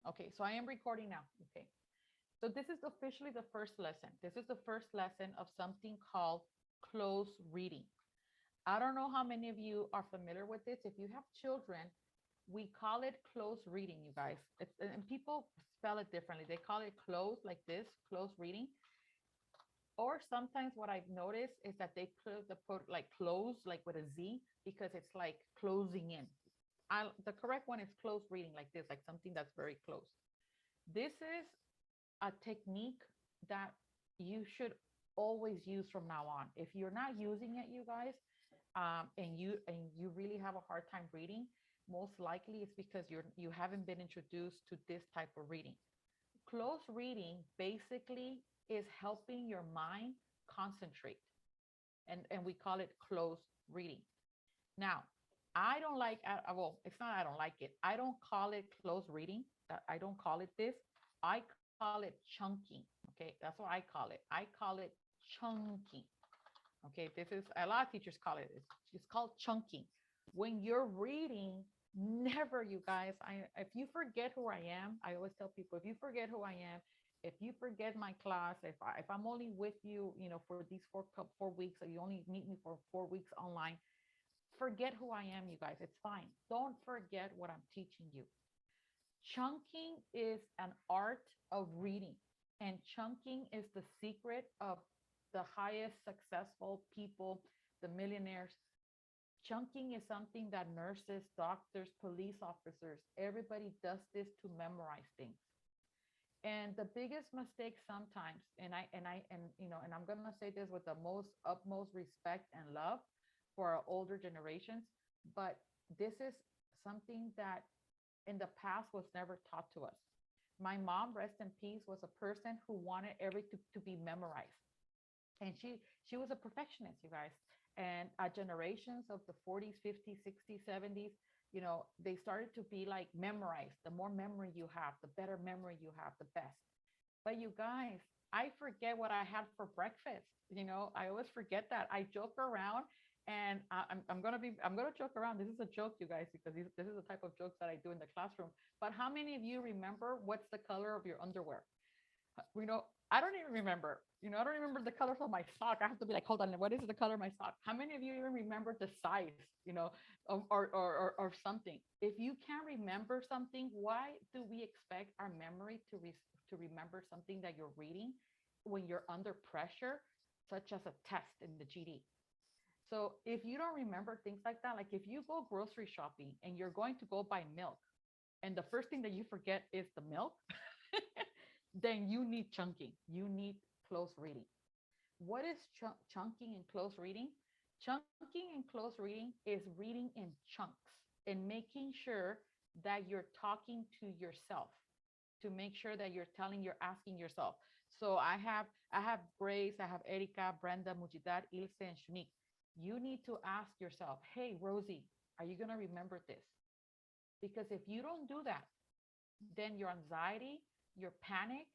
Okay, so I am recording now. Okay. So this is officially the first lesson. This is the first lesson of something called close reading. I don't know how many of you are familiar with this. If you have children, we call it close reading, you guys. And people spell it differently. They call it close like this, close reading. Or sometimes what I've noticed is that they put like close, like with a Z, because it's like closing in. The correct one is close reading like this, like something that's very close. This is a technique that you should always use from now on. If you're not using it, you guys, and you really have a hard time reading, most likely it's because you haven't been introduced to this type of reading. Close reading basically is helping your mind concentrate, and we call it close reading. Now, I don't like, well, it's not I don't like it. I don't call it close reading. I don't call it this. I call it chunking. Okay, that's what I call it. I call it chunking. Okay, this is a lot of teachers call it. It's called chunking. When you're reading, never, you guys. If you forget who I am, I always tell people, if you forget who I am, if you forget my class, if I'm only with you, for these 4 weeks, or you only meet me for 4 weeks online, forget who I am, you guys. It's fine. Don't forget what I'm teaching you. Chunking is an art of reading, and chunking is the secret of the highest successful people, the millionaires. Chunking is something that nurses, doctors, police officers, everybody does this to memorize things. And the biggest mistake sometimes, and I'm gonna say this with the most utmost respect and love for our older generations, but this is something that in the past was never taught to us. My mom, rest in peace, was a person who wanted everything to be memorized. And she was a perfectionist, you guys. And generations of the 40s, 50s, 60s, 70s, they started to be like memorized. The more memory you have, the better memory you have, the best. But you guys, I forget what I had for breakfast. I always forget that. I joke around, and I'm gonna joke around. This is a joke, you guys, because this is the type of jokes that I do in the classroom. But how many of you remember what's the color of your underwear? I don't even remember. I don't remember the colors of my sock. I have to be like, hold on, what is the color of my sock? How many of you even remember the size, or something? If you can't remember something, why do we expect our memory to remember something that you're reading when you're under pressure, such as a test in the GD? So if you don't remember things like that, like if you go grocery shopping and you're going to go buy milk, and the first thing that you forget is the milk, then you need chunking. You need close reading. What is chunking and close reading? Chunking and close reading is reading in chunks and making sure that you're talking to yourself, to make sure that you're asking yourself. So I have Grace, I have Erika, Brenda, Mujidar, Ilse, and Shunique. You need to ask yourself, hey, Rosie, are you going to remember this? Because if you don't do that, then your anxiety, your panic,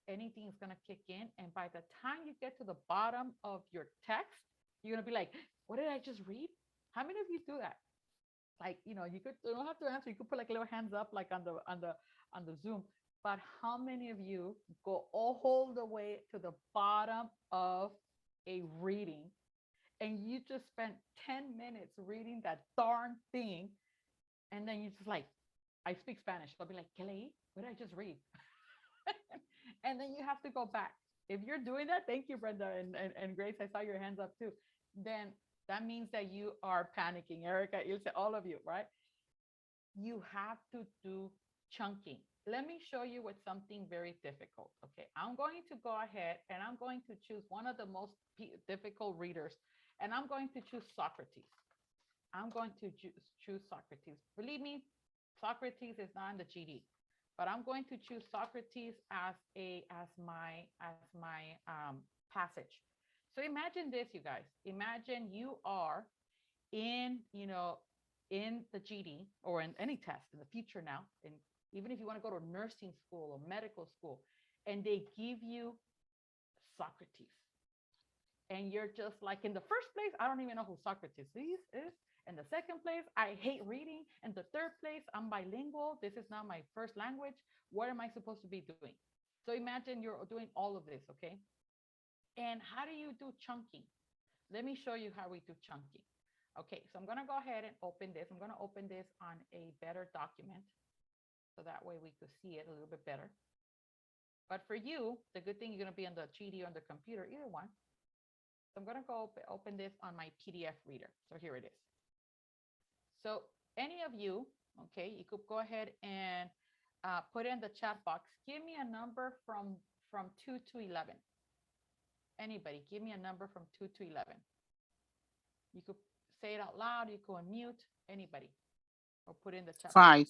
anything is going to kick in. And by the time you get to the bottom of your text, you're going to be like, what did I just read? How many of you do that? Like, you don't have to answer. You could put like little hands up, like on the Zoom. But how many of you go all the way to the bottom of a reading, and you just spent 10 minutes reading that darn thing, and then you just like, I speak Spanish. So I'll be like, ¿Qué leí? What did I just read? And then you have to go back. If you're doing that, thank you, Brenda and Grace. I saw your hands up too. Then that means that you are panicking. Erica, Ilse, all of you, right? You have to do chunking. Let me show you with something very difficult. Okay, I'm going to go ahead and I'm going to choose one of the most difficult readers, and I'm going to choose Socrates. I'm going to choose Socrates. Believe me, Socrates is not in the GD, but I'm going to choose Socrates as my passage. So imagine this, you guys. Imagine you are in in the GD or in any test in the future now, and even if you want to go to nursing school or medical school, and they give you Socrates, and you're just like, in the first place, I don't even know who Socrates is. In the second place, I hate reading. In the third place, I'm bilingual. This is not my first language. What am I supposed to be doing? So imagine you're doing all of this, okay? And how do you do chunking? Let me show you how we do chunking. Okay, so I'm gonna go ahead and open this. I'm gonna open this on a better document so that way we could see it a little bit better. But for you, the good thing you're gonna be on the GD or on the computer, either one. So I'm gonna go open this on my PDF reader. So here it is. So any of you, okay, you could go ahead and put in the chat box. Give me a number from 2 to 11. Anybody, give me a number from 2 to 11. You could say it out loud. You could unmute anybody or put in the chat. 5.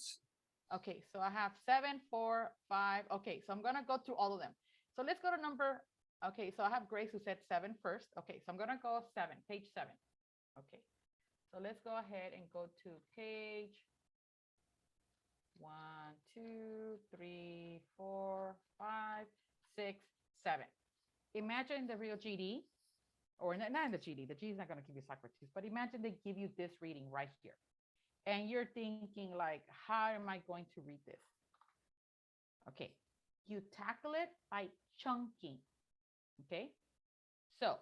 Okay, so I have 7, 4, 5. Okay, so I'm gonna go through all of them. So let's go to number. Okay, so I have Grace who said 7 first. Okay, so I'm gonna go 7, page 7. Okay, so let's go ahead and go to page 1, 2, 3, 4, 5, 6, 7. Imagine the real GD, or not in the GD. The GD is not going to give you Socrates, but imagine they give you this reading right here. And you're thinking like, how am I going to read this? Okay, you tackle it by chunking. Okay, so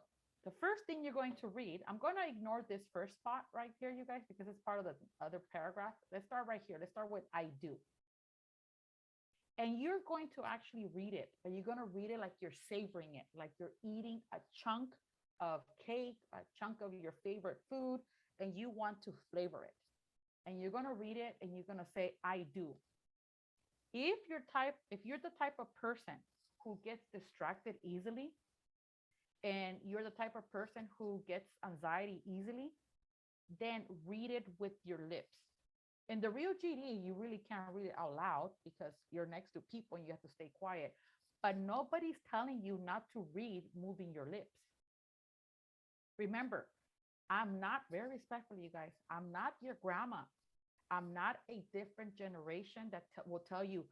the first thing you're going to read, I'm going to ignore this first spot right here, you guys, because it's part of the other paragraph. Let's start right here. Let's start with I do. And you're going to actually read it, but you're going to read it like you're savoring it, like you're eating a chunk of cake, a chunk of your favorite food, and you want to flavor it. And you're going to read it and you're going to say, I do. If you're the type of person who gets distracted easily, and you're the type of person who gets anxiety easily, then read it with your lips. In the real GD, you really can't read it out loud because you're next to people and you have to stay quiet. But nobody's telling you not to read moving your lips. Remember, I'm not, very respectfully, you guys, I'm not your grandma. I'm not a different generation that will tell you,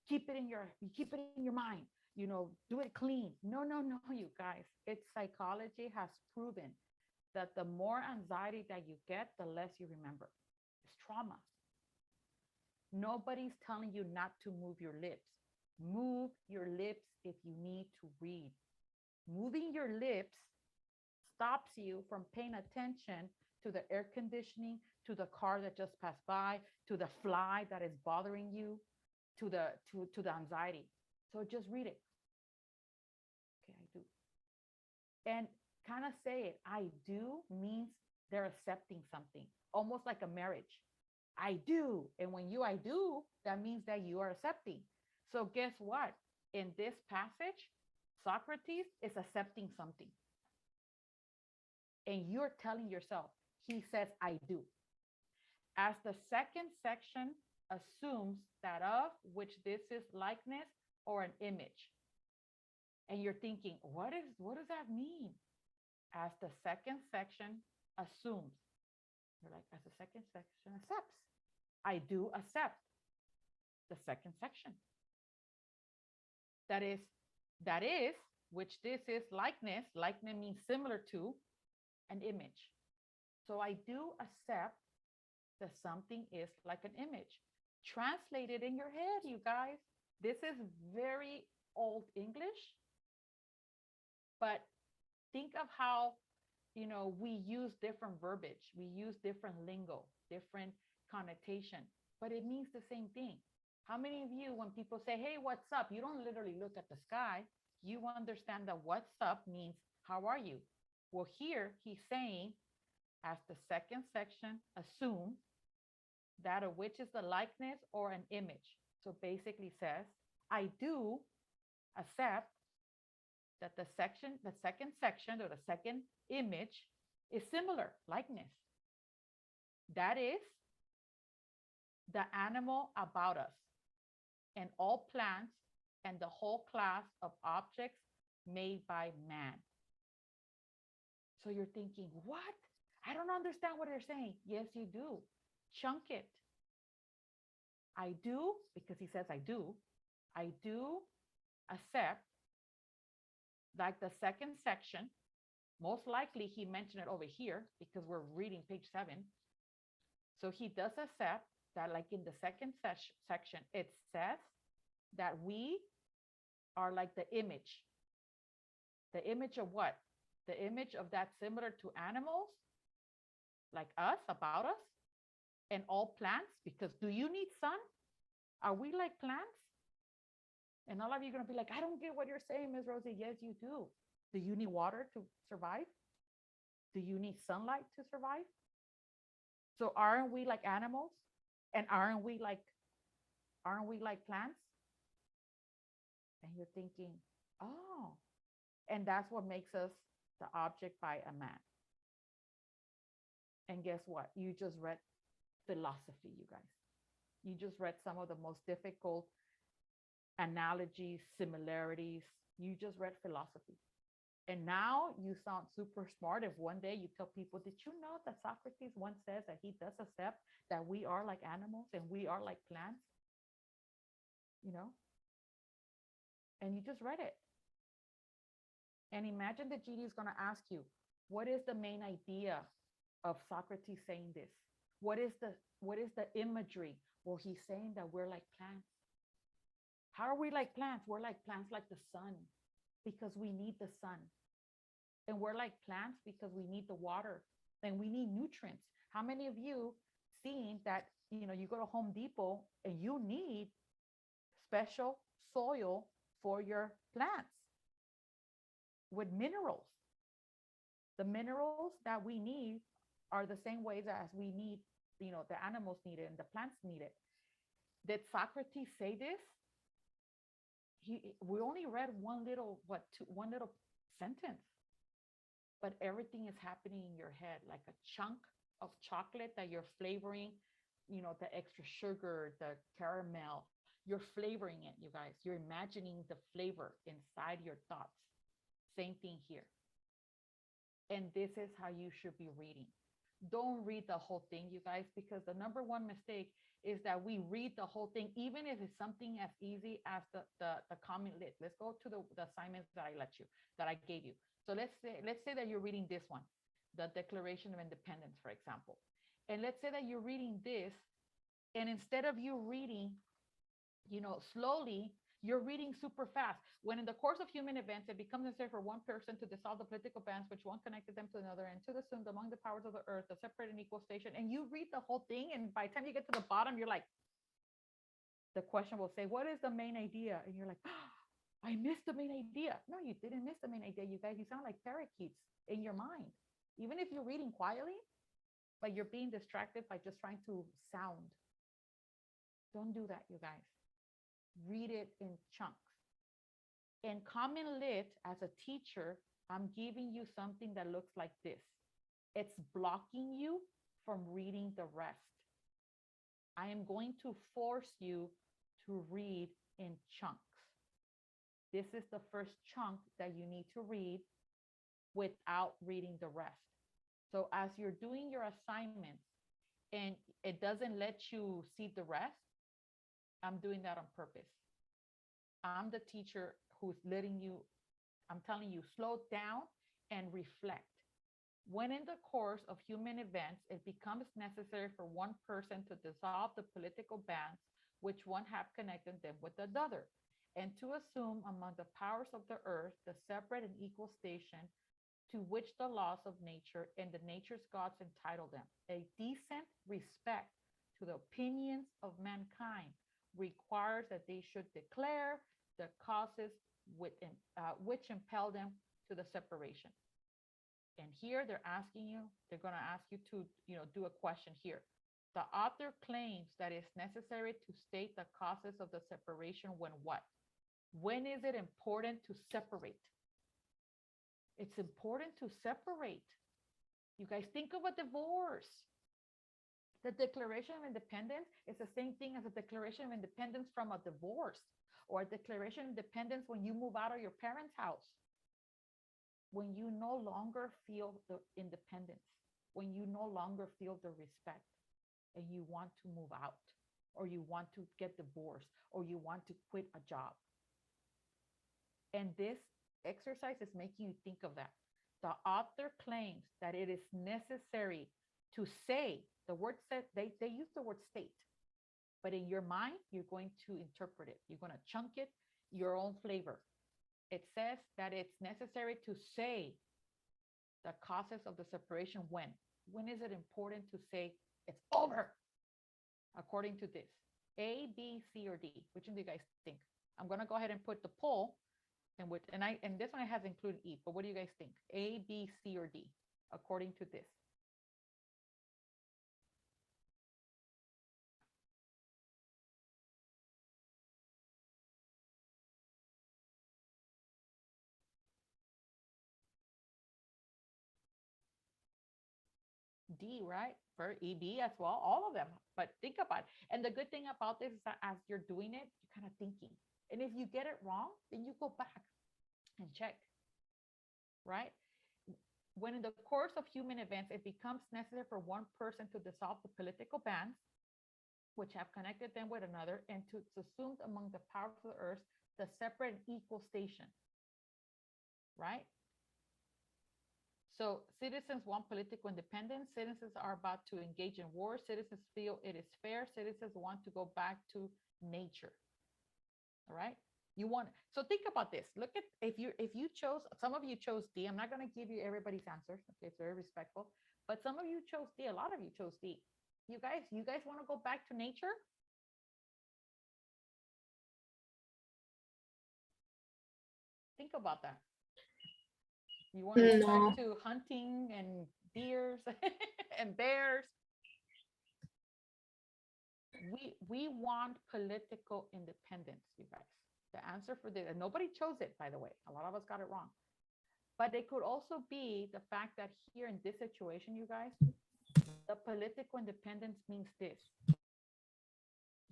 keep it in your mind, do it clean. No, you guys. It's psychology has proven that the more anxiety that you get, the less you remember. It's trauma. Nobody's telling you not to move your lips. Move your lips if you need to read. Moving your lips stops you from paying attention to the air conditioning, to the car that just passed by, to the fly that is bothering you, to the anxiety. So just read it. Okay, I do. And kind of say it. I do means they're accepting something, almost like a marriage. I do. And when I do, that means that you are accepting. So guess what? In this passage, Socrates is accepting something. And you're telling yourself, he says, I do. As the second section assumes that of which this is likeness or an image. And you're thinking, what does that mean? As the second section assumes. You're like, as the second section accepts. I do accept the second section. That is, which this is likeness. Likeness means similar to an image. So I do accept that something is like an image. Translate it in your head, you guys. This is very old English, but think of how, we use different verbiage. We use different lingo, different connotation, but it means the same thing. How many of you, when people say, hey, what's up? You don't literally look at the sky. You understand that what's up means, how are you? Well, here he's saying, as the second section assumes that of which is the likeness or an image. So basically says, I do accept that the second section or the second image is similar, likeness. That is the animal about us and all plants and the whole class of objects made by man. So you're thinking, what? I don't understand what they're saying. Yes, you do. Chunk it. I do, because he says I do. I do accept, like the second section. Most likely he mentioned it over here because we're reading page 7. So he does accept that, like in the second section, it says that we are like the image of what? The image of that similar to animals like us, about us, and all plants. Because do you need sun? Are we like plants? And all of you are going to be like, I don't get what you're saying, Ms. Rosie. Yes, you do. Do you need water to survive? Do you need sunlight to survive? So aren't we like animals? And aren't we like plants? And you're thinking, oh, and that's what makes us the object by a man. And guess what? You just read philosophy, you guys. You just read some of the most difficult analogies, similarities. You just read philosophy. And now you sound super smart if one day you tell people, did you know that Socrates once says that he does accept that we are like animals and we are like plants, you know? And you just read it. And imagine the genie is going to ask you, what is the main idea of Socrates saying this? What is the imagery? Well, he's saying that we're like plants. How are we like plants? We're like plants like the sun because we need the sun. And we're like plants because we need the water and we need nutrients. How many of you seen that, you go to Home Depot and you need special soil for your plants with minerals? The minerals that we need are the same ways as we need, the animals need it and the plants need it. Did Socrates say this? We only read one little sentence, but everything is happening in your head like a chunk of chocolate that you're flavoring, the extra sugar, the caramel. You're flavoring it, you guys. You're imagining the flavor inside your thoughts. Same thing here. And this is how you should be reading. Don't read the whole thing, you guys, because the number one mistake is that we read the whole thing, even if it's something as easy as the comment lit. Let's go to the assignments that I gave you. So let's say that you're reading this one, the Declaration of Independence, for example. And let's say that you're reading this, and instead of you reading, slowly, you're reading super fast. When in the course of human events, it becomes necessary for one person to dissolve the political bands which one connected them to another and to assume among the powers of the earth, the separate and equal station. And you read the whole thing, and by the time you get to the bottom, you're like, the question will say, what is the main idea? And you're like, oh, I missed the main idea. No, you didn't miss the main idea, you guys. You sound like parakeets in your mind. Even if you're reading quietly, but you're being distracted by just trying to sound. Don't do that, you guys. Read it in chunks. In Common Lit, as a teacher, I'm giving you something that looks like this. It's blocking you from reading the rest. I am going to force you to read in chunks. This is the first chunk that you need to read without reading the rest. So as you're doing your assignments and it doesn't let you see the rest, I'm doing that on purpose. I'm the teacher who's letting you, I'm telling you, slow down and reflect. When in the course of human events, it becomes necessary for one person to dissolve the political bands which one have connected them with another, and to assume among the powers of the earth the separate and equal station to which the laws of nature and the nature's gods entitle them. A decent respect to the opinions of mankind requires that they should declare the causes which impel them to the separation. And here they're going to ask you to, do a question here. The author claims that it's necessary to state the causes of the separation when what? When is it important to separate? It's important to separate. You guys, think of a divorce. The Declaration of Independence is the same thing as a Declaration of Independence from a divorce, or a Declaration of Independence when you move out of your parents' house. When you no longer feel the independence, when you no longer feel the respect, and you want to move out, or you want to get divorced, or you want to quit a job. And this exercise is making you think of that. The author claims that it is necessary to say, the word said, they use the word state, but in your mind, you're going to interpret it. You're going to chunk it your own flavor. It says that it's necessary to say the causes of the separation when. When is it important to say it's over? According to this, A, B, C, or D. Which one do you guys think? I'm gonna go ahead and put the poll, and this one has included E. But what do you guys think? A, B, C, or D? According to this. D, right? For EB as well, all of them. But think about it. And the good thing about this is that as you're doing it, you're kind of thinking. And if you get it wrong, then you go back and check, right? When in the course of human events, it becomes necessary for one person to dissolve the political bands which have connected them with another and to assume among the powers of the earth the separate and equal station, right? So citizens want political independence. Citizens are about to engage in war. Citizens feel it is fair. Citizens want to go back to nature. All right. You want, so think about this. Look at, if you chose, some of you chose D. I'm not going to give you everybody's answers. Okay, it's very respectful. But some of you chose D. A lot of you chose D. You guys want to go back to nature? Think about that. You want to go back to hunting and deers and bears? We want political independence, you guys. The answer for this, and nobody chose it, by the way. A lot of us got it wrong. But it could also be the fact that here in this situation, you guys, the political independence means this.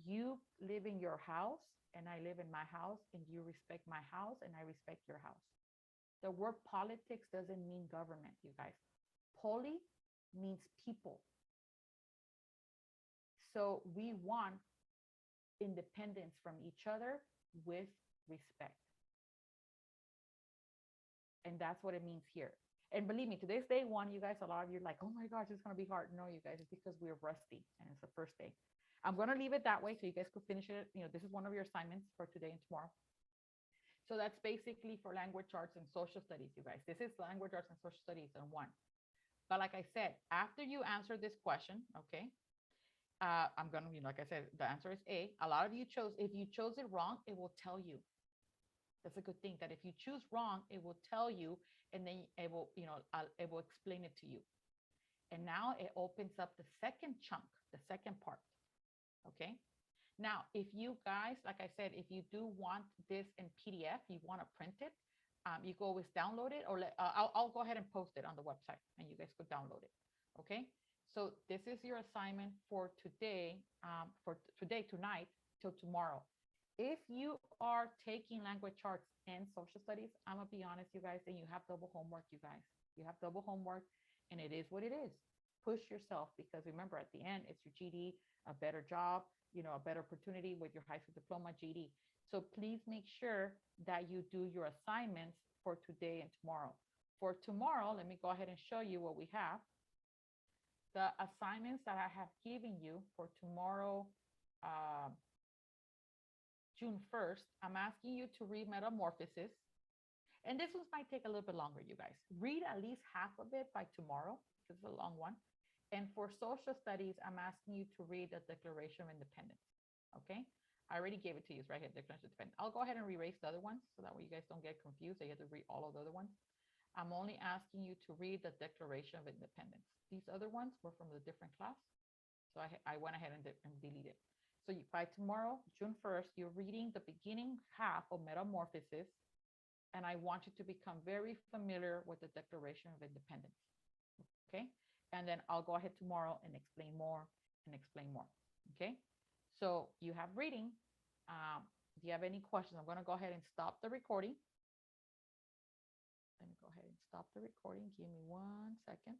You live in your house and I live in my house, and you respect my house and I respect your house. The word politics doesn't mean government, you guys. Poli means people. So we want independence from each other with respect. And that's what it means here. And believe me, today's day one, you guys, a lot of you are like, oh my gosh, it's going to be hard. No, you guys, it's because we're rusty and it's the first day. I'm going to leave it that way so you guys could finish it. You know, this is one of your assignments for today and tomorrow. So that's basically for language arts and social studies, you guys. This is language arts and social studies on one. But like I said, after you answer this question, okay, I'm going to, like I said, the answer is A. A lot of you chose, if you chose it wrong, it will tell you. That's a good thing, that if you choose wrong, it will tell you, and then it will, it will explain it to you. And now it opens up the second chunk, the second part. Okay. Now, if you guys, like I said, if you do want this in PDF, you want to print it, you can always download it, or I'll go ahead and post it on the website and you guys could download it. Okay. So this is your assignment for today, tonight till tomorrow. If you are taking language arts and social studies, I'm gonna be honest, you guys, and you have double homework, you guys. You have double homework, and it is what it is. Push yourself, because remember, at the end, it's your GD, a better job, a better opportunity with your high school diploma, GD. So please make sure that you do your assignments for today and tomorrow. For tomorrow, let me go ahead and show you what we have. The assignments that I have given you for tomorrow, June 1st, I'm asking you to read Metamorphosis. And this one might take a little bit longer, you guys. Read at least half of it by tomorrow, because it's a long one. And for social studies, I'm asking you to read the Declaration of Independence. Okay? I already gave it to you. It's right here, Declaration of Independence. I'll go ahead and erase the other ones so that way you guys don't get confused. You have to read all of the other ones. I'm only asking you to read the Declaration of Independence. These other ones were from a different class. So I went ahead and deleted. So by tomorrow, June 1st, you're reading the beginning half of Metamorphosis. And I want you to become very familiar with the Declaration of Independence. Okay? And then I'll go ahead tomorrow and explain more and explain more. Okay? So you have reading. Do you have any questions? I'm going to go ahead and stop the recording. Let me go ahead and stop the recording. Give me 1 second.